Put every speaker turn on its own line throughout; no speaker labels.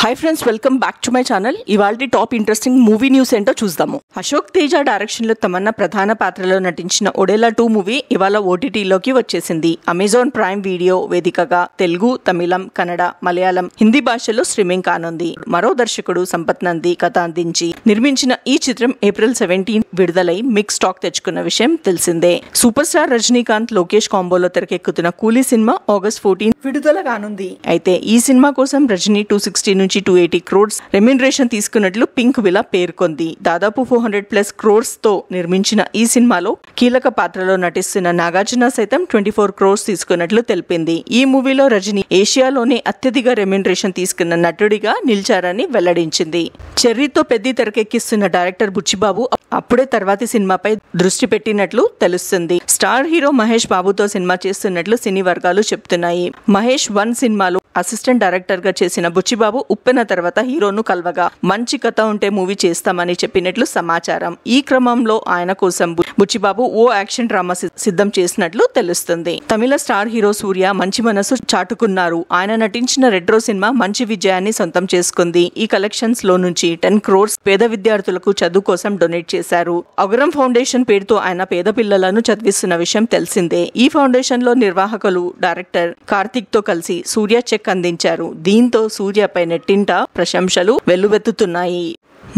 Hi friends, welcome back to my channel. ఇవాల్టి top interesting movie news ఏంటో చూద్దాము. Ashok Teja direction లో తమన్నా ప్రధాన పాత్రలో నటించిన ఒడేలా 2 మూవీ ఇవాళ ఓటీటీలోకి వచ్చేసింది. అమెజాన్ ప్రైమ్ వీడియో వేదికగా తెలుగు, తమిళం, కన్నడ, మలయాళం, హిందీ భాషలో స్ట్రీమింగ్ కానుంది. మరో దర్శకుడు సంపత్ నంది కథ అందించి నిర్మించిన ఈ చిత్రం ఏప్రిల్ 17 విడుదలై మిక్స్ టాక్ తెచ్చుకున్న విషయం తెలిసిందే. సూపర్ స్టార్ రజనీకాంత్, లోకేష్ కాంబోలో తెరకెక్కుతున్న కూలీ సినిమా ఆగస్ట్ 14 విడుదల కానుంది. అయితే ఈ సినిమా కోసం రజనీ 260 నుంచి 280 crores రెమ్యునరేషన్ తీసుకున్నట్లు పింక్ విలా పేర్కొంది. దాదాపు 400+ crores తో నిర్మించిన ఈ సినిమాలో కీలక పాత్రలో నటిస్తున్న నాగార్జున సైతం 24 crores తీసుకున్నట్లు తెలిపింది. ఈ మూవీలో రజనీ ఏషియాలోనే అత్యధిక రెమ్యునరేషన్ తీసుకున్న నటుడిగా నిలిచారని వెల్లడించింది. చెర్రీతో పెద్ద తెరకెక్కిస్తున్న డైరెక్టర్ బుచ్చిబాబు అప్పుడే తర్వాతి సినిమాపై దృష్టి పెట్టినట్లు తెలుస్తుంది. స్టార్ హీరో మహేష్ బాబుతో సినిమా చేస్తున్నట్లు సినీ వర్గాలు చెప్తున్నాయి. మహేష్ 1 సినిమాలో అసిస్టెంట్ డైరెక్టర్ గా చేసిన బుచ్చిబాబు ఉప్పెన తర్వాత హీరోను కలవగా మంచి కథ ఉంటే మూవీ చేస్తామని చెప్పినట్లు సమాచారం. ఈ క్రమంలో ఆయన కోసం బుచ్చిబాబు ఓ యాక్షన్ డ్రామా సిద్ధం చేసినట్లు తెలుస్తుంది. తమిళ స్టార్ హీరో సూర్య మంచి మనసు చాటుకున్నారు. ఆయన నటించిన రెట్రో సినిమా మంచి విజయాన్ని సొంతం చేసుకుంది. ఈ కలెక్షన్స్ లో నుంచి 10 crores పేద విద్యార్థులకు చదువు కోసం డొనేట్ చేశారు. అగరం ఫౌండేషన్ పేరుతో ఆయన పేద పిల్లలను చదివిస్తున్న విషయం తెలిసిందే. ఈ ఫౌండేషన్ లో నిర్వాహకులు డైరెక్టర్ కార్తిక్ తో కలిసి సూర్య చెక్ అందించారు. దీంతో సూర్యపై నెట్టింట ప్రశంసలు వెల్లువెత్తుతున్నాయి.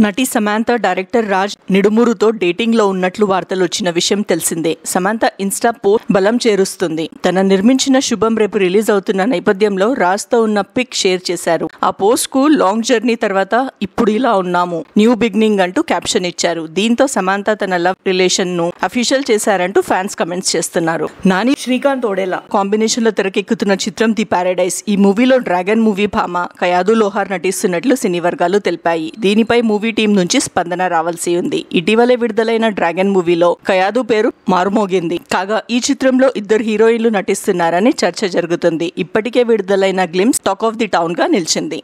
నటి సమాంత డైరెక్టర్ రాజ్ నిడుమురుతో డేటింగ్ లో ఉన్నట్లు వార్తలు వచ్చిన విషయం తెలిసిందే. సమాంత ఇన్స్టా పోస్ట్ బలం చేరుస్తుంది. తన నిర్మించిన శుభం రేపు రిలీజ్ అవుతున్న నేపథ్యంలో రాజ్ తో ఉన్న పిక్ షేర్ చేశారు. ఆ పోస్ట్ కు లాంగ్ జర్నీ తర్వాత ఇప్పుడు ఇలా ఉన్నాము, న్యూ బిగినింగ్ అంటూ క్యాప్షన్ ఇచ్చారు. దీంతో సమాంత తన లవ్ రిలేషన్ ను అఫీషియల్ చేశారంటూ ఫ్యాన్స్ కమెంట్స్ చేస్తున్నారు. నాని శ్రీకాంత్ ఒడేలా కాంబినేషన్ లో తెరకెక్కుతున్న చిత్రం ది పారడైజ్. ఈ మూవీలో డ్రాగన్ మూవీ భామ కయాదు లోహార్ నటిస్తున్నట్లు సినీ వర్గాలు తెలిపాయి. దీనిపై మూవీ టీం నుంచి స్పందన రావాల్సి ఉంది. ఇటీవలే విడుదలైన డ్రాగన్ మూవీలో కయాదు పేరు మారుమోగింది. కాగా ఈ చిత్రంలో 2 హీరోయిన్లు నటిస్తున్నారని చర్చ జరుగుతుంది. ఇప్పటికే విడుదలైన glimpse talk of the town గా నిలిచింది.